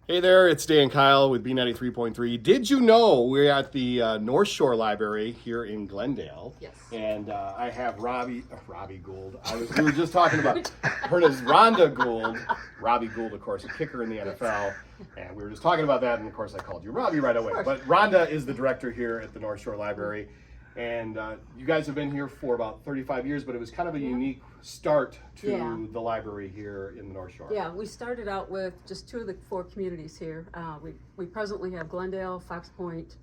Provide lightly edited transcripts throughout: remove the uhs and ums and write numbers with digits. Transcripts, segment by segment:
Hey there, it's Dan Kyle with B93.3. Did you know we're at the North Shore Library here in Glendale? Yes. And I have Robbie Gould. We were just talking about her name is Rhonda Gould. Robbie Gould, of course, a kicker in the NFL. And we were just talking about that, and of course I called you Robbie right away. But Rhonda is the director here at the North Shore Library. And you guys have been here for about 35 years, but it was kind of a unique start to the library here in the North Shore. Yeah, we started out with just two of the four communities here. We presently have Glendale, Fox Point,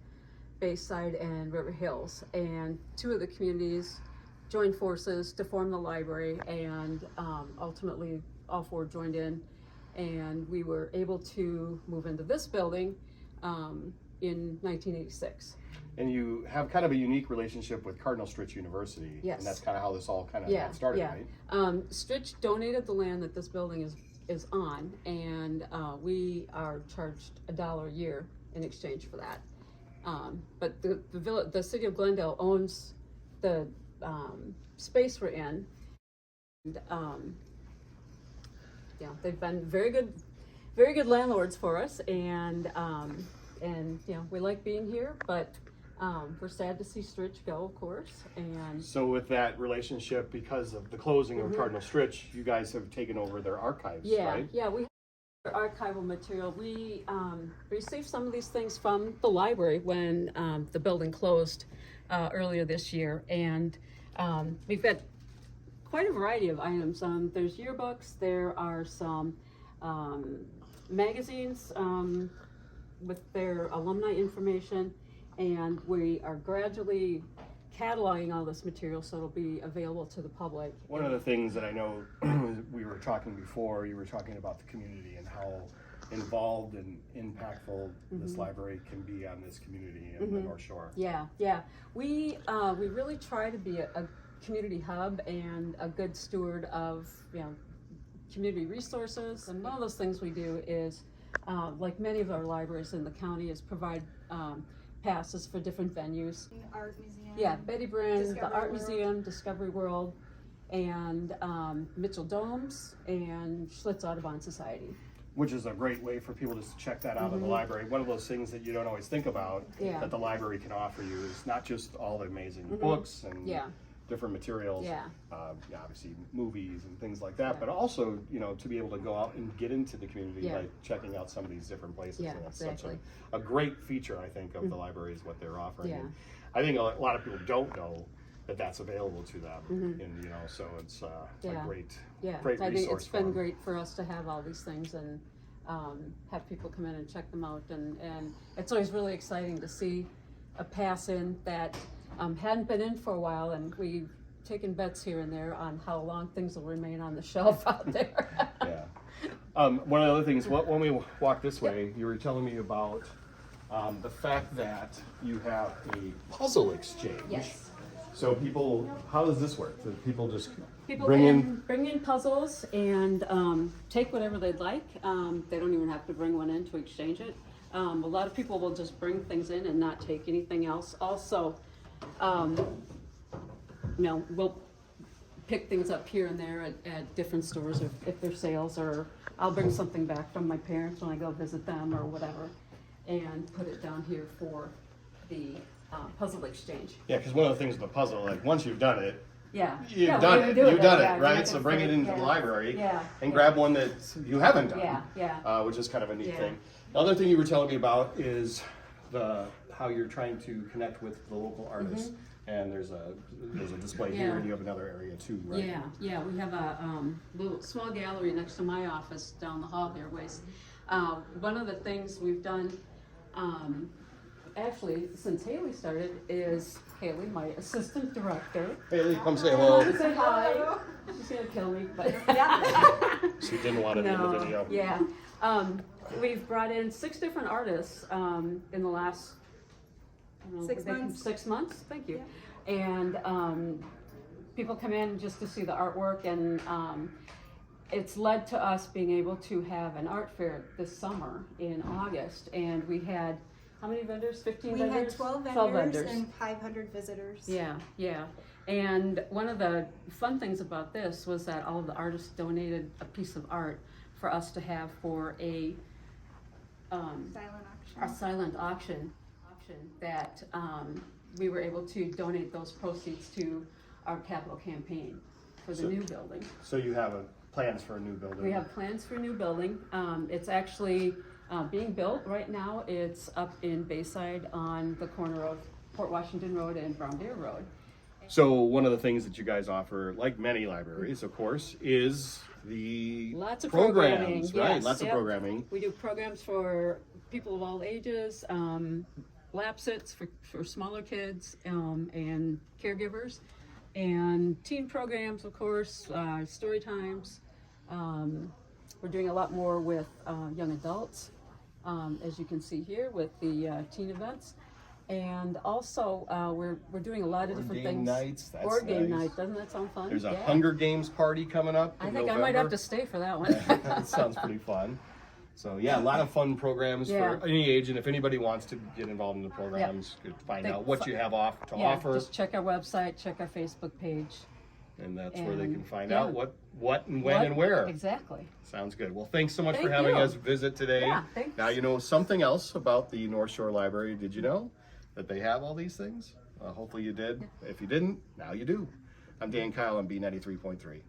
Bayside, and River Hills. And two of the communities joined forces to form the library, and ultimately all four joined in. And we were able to move into this building in 1986. And you have kind of a unique relationship with Cardinal Stritch University. Yes. And that's kind of how this all kind of got started, right? Stritch donated the land that this building is on, and we are charged $1 a year in exchange for that. But the city of Glendale owns the space we're in. And, they've been very good landlords for us, and we like being here, but we're sad to see Stritch go, of course. And so with that relationship, because of the closing of Cardinal Stritch, you guys have taken over their archives, right? Yeah, we have archival material. We received some of these things from the library when the building closed earlier this year, and we've got quite a variety of items. There's yearbooks, there are some magazines with their alumni information, and we are gradually cataloging all this material so it'll be available to the public. One of the things that I know we were talking before, you were talking about the community and how involved and impactful this library can be on this community in the North Shore. Yeah. We really try to be a community hub and a good steward of community resources. And one of those things we do is, like many of our libraries in the county, is provide passes for different venues. Art Museum. Yeah, Betty Brand, Discovery the Art World. Museum, Discovery World, and Mitchell Domes, and Schlitz Audubon Society. Which is a great way for people just to check that out of the library. One of those things that you don't always think about that the library can offer you is not just all the amazing books and different materials, obviously movies and things like that, but also, to be able to go out and get into the community by checking out some of these different places. Yeah, and that's exactly. such a great feature, I think, of the library is what they're offering. And I think a lot of people don't know that that's available to them, and so it's a great resource. I think it's for been them. great for us to have all these things and have people come in and check them out, and it's always really exciting to see a pass in that hadn't been in for a while, and we've taken bets here and there on how long things will remain on the shelf out there. One of the other things, when we walked this way, you were telling me about the fact that you have a puzzle exchange. Yes. So how does this work? Do people just People bring can bring in puzzles and take whatever they'd like. They don't even have to bring one in to exchange it. A lot of people will just bring things in and not take anything else. Also, we'll pick things up here and there at different stores if there's sales, or I'll bring something back from my parents when I go visit them or whatever, and put it down here for the puzzle exchange. Yeah, because one of the things with the puzzle, like once you've done it, You've done we it, do you've done yeah, it, right? make So it bring it free. into the library Yeah. and grab one that you haven't done, Yeah. which is kind of a neat Yeah. thing. The other thing you were telling me about is how you're trying to connect with the local artists. And there's a display here, and you have another area too, right? Yeah. We have a little small gallery next to my office down the hall there. One of the things we've done, actually, since Haley started, is Haley, my assistant director. Haley, come say hello. Come say hi. She's gonna kill me, but She didn't want it in the video. Yeah. We've brought in 6 different artists in the last 6 months. 6 months. Thank you. And people come in just to see the artwork, and it's led to us being able to have an art fair this summer in August, and we had how many vendors? 15 We vendors? had 12 12 vendors and 500 visitors. Yeah. And one of the fun things about this was that all of the artists donated a piece of art for us to have for a Silent our auction. silent auction that we were able to donate those proceeds to our capital campaign for the So- new building. So you have plans for a new building? We have plans for a new building. It's actually being built right now. It's up in Bayside on the corner of Port Washington Road and Brown Deer Road. So one of the things that you guys offer, like many libraries, of course, is the Lots of programs, programming, right? yes, Lots yep. of programming. We do programs for people of all ages, lap sits for smaller kids, and caregivers, and teen programs, of course, story times. We're doing a lot more with young adults, as you can see here with the teen events. And also, we're doing a lot of Board different game things. nights, that's Board game nice. night, doesn't that sound fun? There's a Yeah. Hunger Games party coming up I in think I might have November. to stay for that one. That sounds pretty fun. So yeah, a lot of fun programs Yeah. for any age, and if anybody wants to get involved in the programs, could find They- out what you have to Yeah, offer, just check our website, check our Facebook page. and that's where they can and, find yeah. out what and when What- and where. Exactly. Sounds good. Well, thanks so much for Thank having you. us visit today. Yeah, thanks. Now you know something else about the North Shore Library. Did you know that they have all these things? Hopefully you did. If you didn't, now you do. I'm Dan Kyle on B93.3.